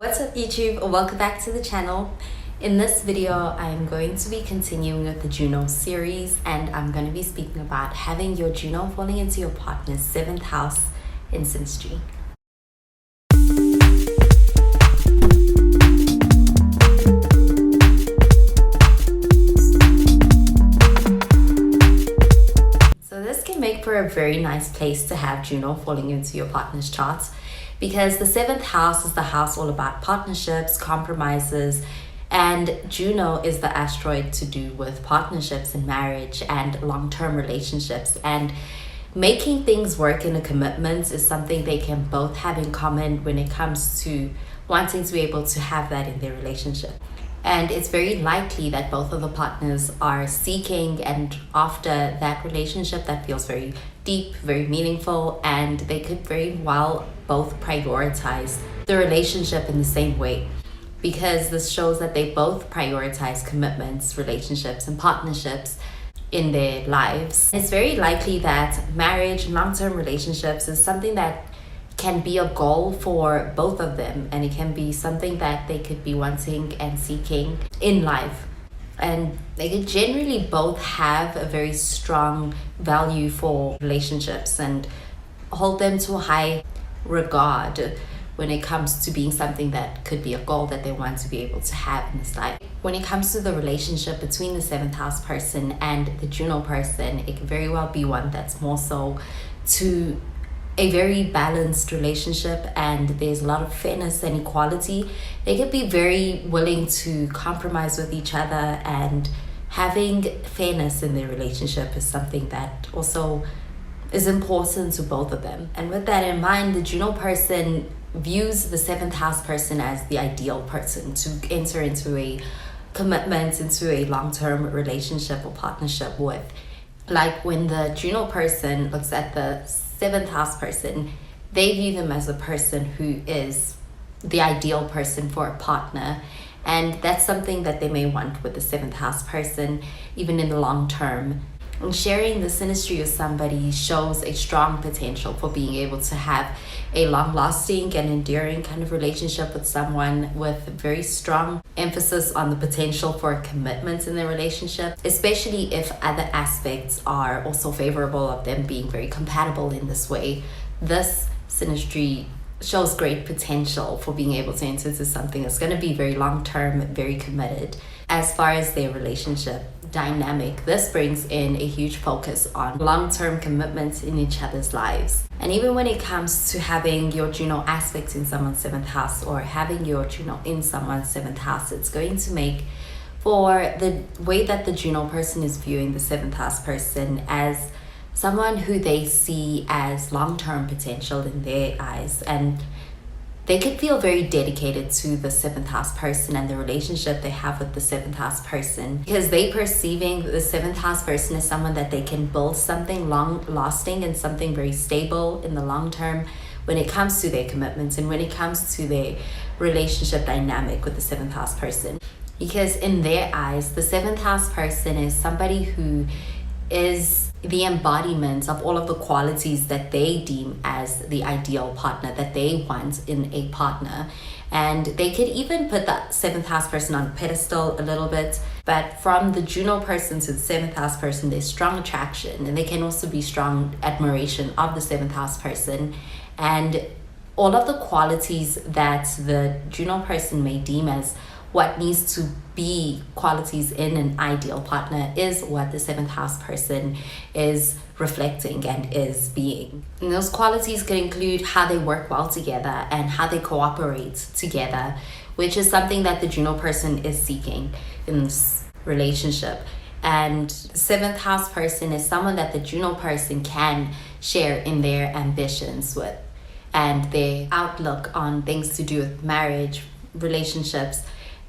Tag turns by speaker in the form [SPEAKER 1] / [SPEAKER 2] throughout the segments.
[SPEAKER 1] What's up YouTube? Welcome back to the channel. In this video, I'm going to be continuing with the Juno series, and I'm going to be speaking about having your Juno falling into your partner's 7th house in SYNASTRY. So this can make for a very nice place to have Juno falling into your partner's chart, because the 7th house is the house all about partnerships, compromises, and Juno is the asteroid to do with partnerships and marriage and long-term relationships. And making things work in a commitment is something they can both have in common when it comes to wanting to be able to have that in their relationship. And it's very likely that both of the partners are seeking and after that relationship that feels very deep, very meaningful, and they could very well both prioritize the relationship in the same way, because this shows that they both prioritize commitments, relationships, and partnerships in their lives. It's very likely that marriage and long-term relationships is something that can be a goal for both of them, and it can be something that they could be wanting and seeking in life. And they could generally both have a very strong value for relationships and hold them to a high regard when it comes to being something that could be a goal that they want to be able to have in this life. When it comes to the relationship between the 7th house person and the Juno person, it could very well be one that's more so to a very balanced relationship, and there's a lot of fairness and equality. They could be very willing to compromise with each other, and having fairness in their relationship is something that also is important to both of them. And with that in mind, the Juno person views the 7th house person as the ideal person to enter into a commitment, into a long-term relationship or partnership with. Like when the Juno person looks at the 7th house person, they view them as a person who is the ideal person for a partner, and that's something that they may want with the 7th house person even in the long term. And sharing the SYNASTRY with somebody shows a strong potential for being able to have a long-lasting and enduring kind of relationship with someone, with very strong emphasis on the potential for a commitment in their relationship, especially if other aspects are also favorable of them being very compatible in this way. This SYNASTRY shows great potential for being able to enter into something that's going to be very long-term, very committed. As far as their relationship dynamic, this brings in a huge focus on long-term commitments in each other's lives. And even when it comes to having your Juno aspect in someone's 7th house, or having your Juno in someone's 7th house, it's going to make for the way that the Juno person is viewing the 7th house person as someone who they see as long-term potential in their eyes, and they could feel very dedicated to the 7th house person and the relationship they have with the 7th house person, because they perceiving the 7th house person as someone that they can build something long-lasting and something very stable in the long term when it comes to their commitments and when it comes to their relationship dynamic with the 7th house person. Because in their eyes, the 7th house person is somebody who is the embodiment of all of the qualities that they deem as the ideal partner that they want in a partner. And they could even put that 7th house person on a pedestal a little bit, but from the Juno person to the 7th house person, there's strong attraction, and they can also be strong admiration of the 7th house person. And all of the qualities that the Juno person may deem as what needs to be qualities in an ideal partner is what the 7th house person is reflecting and is being. And those qualities could include how they work well together and how they cooperate together, which is something that the Juno person is seeking in this relationship. And the 7th house person is someone that the Juno person can share in their ambitions with, and their outlook on things to do with marriage, relationships,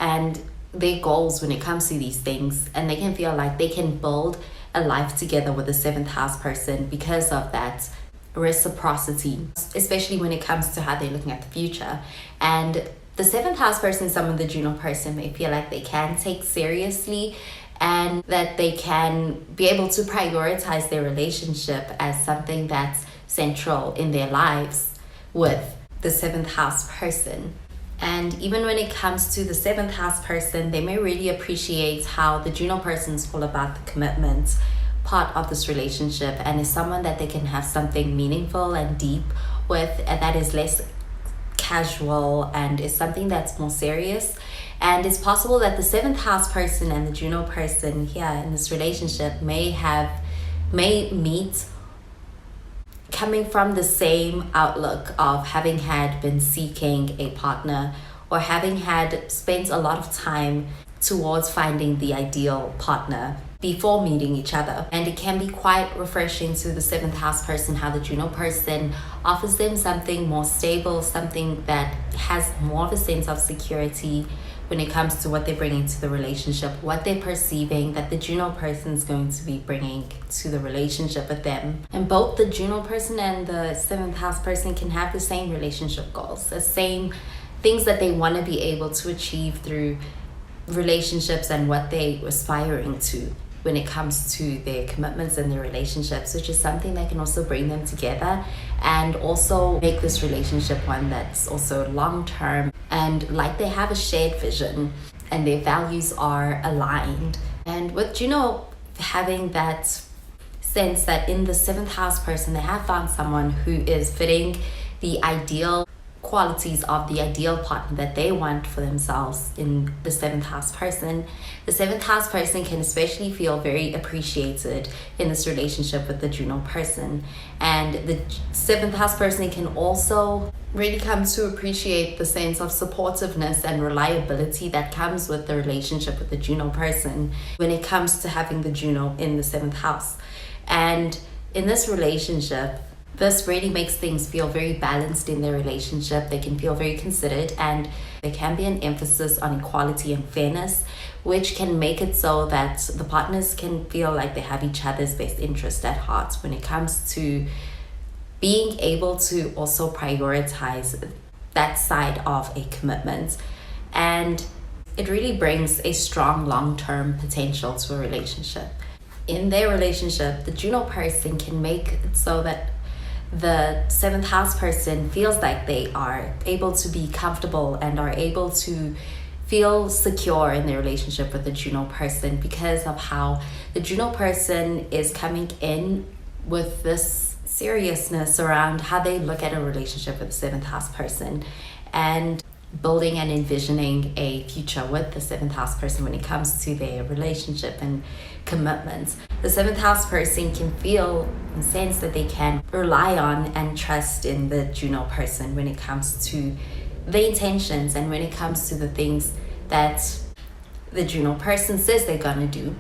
[SPEAKER 1] and their goals when it comes to these things. And they can feel like they can build a life together with the 7th house person because of that reciprocity, especially when it comes to how they're looking at the future. And the 7th house person, some of the Juno person may feel like they can take seriously, and that they can be able to prioritize their relationship as something that's central in their lives with the 7th house person. And even when it comes to the 7th house person, they may really appreciate how the Juno person is all about the commitment part of this relationship, and is someone that they can have something meaningful and deep with, and that is less casual and is something that's more serious. And it's possible that the 7th house person and the Juno person here in this relationship may meet coming from the same outlook of having had been seeking a partner, or having had spent a lot of time towards finding the ideal partner before meeting each other. And it can be quite refreshing to the 7th house person how the Juno person offers them something more stable, something that has more of a sense of security when it comes to what they're bringing to the relationship, what they're perceiving that the Juno person is going to be bringing to the relationship with them. And both the Juno person and the 7th house person can have the same relationship goals, the same things that they want to be able to achieve through relationships and what they're aspiring to when it comes to their commitments and their relationships, which is something that can also bring them together and also make this relationship one that's also long-term, and like they have a shared vision and their values are aligned. And with Juno having that sense that in the 7th house person they have found someone who is fitting the ideal qualities of the ideal partner that they want for themselves in the 7th house person, the 7th house person can especially feel very appreciated in this relationship with the Juno person. And the 7th house person can also really come to appreciate the sense of supportiveness and reliability that comes with the relationship with the Juno person when it comes to having the Juno in the 7th house. And in this relationship, this really makes things feel very balanced in their relationship. They can feel very considered, and there can be an emphasis on equality and fairness, which can make it so that the partners can feel like they have each other's best interest at heart when it comes to being able to also prioritize that side of a commitment. And it really brings a strong long-term potential to a relationship. In their relationship, the Juno person can make it so that the 7th house person feels like they are able to be comfortable and are able to feel secure in their relationship with the Juno person, because of how the Juno person is coming in with this seriousness around how they look at a relationship with the 7th house person, and building and envisioning a future with the 7th house person when it comes to their relationship and commitments. The 7th house person can feel and sense that they can rely on and trust in the Juno person when it comes to the intentions and when it comes to the things that the Juno person says they're gonna do,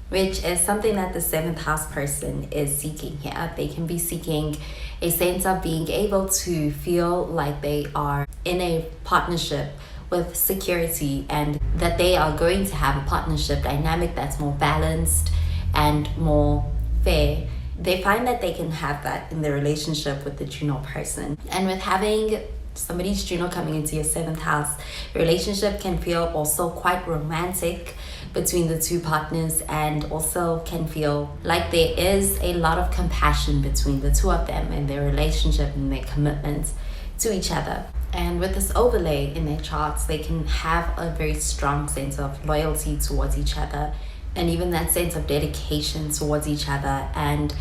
[SPEAKER 1] which is something that the 7th house person is seeking here. They can be seeking a sense of being able to feel like they are in a partnership with security, and that they are going to have a partnership dynamic that's more balanced and more fair. They find that they can have that in their relationship with the Juno person. And with having somebody's Juno coming into your 7th house, relationship can feel also quite romantic between the two partners, and also can feel like there is a lot of compassion between the two of them in their relationship and their commitment to each other. And with this overlay in their charts, they can have a very strong sense of loyalty towards each other, and even that sense of dedication towards each other. And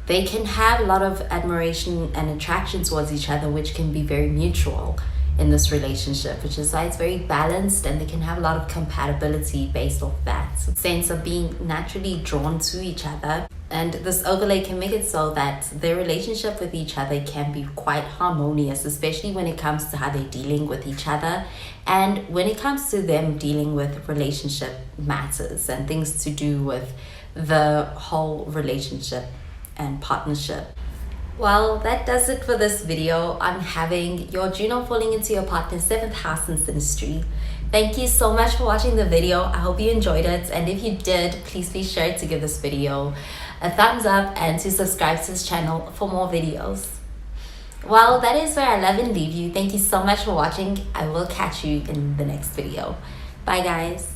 [SPEAKER 1] they can have a lot of admiration and attraction towards each other, which can be very mutual in this relationship, which is why it's very balanced, and they can have a lot of compatibility based off that sense of being naturally drawn to each other. And this overlay can make it so that their relationship with each other can be quite harmonious, especially when it comes to how they're dealing with each other, and when it comes to them dealing with relationship matters and things to do with the whole relationship and partnership. Well, that does it for this video on having your Juno falling into your partner's 7th house in synastry. Thank you so much for watching the video. I hope you enjoyed it, and if you did, please be sure to give this video a thumbs up and to subscribe to this channel for more videos. Well, that is where I love and leave you. Thank you so much for watching. I will catch you in the next video. Bye guys.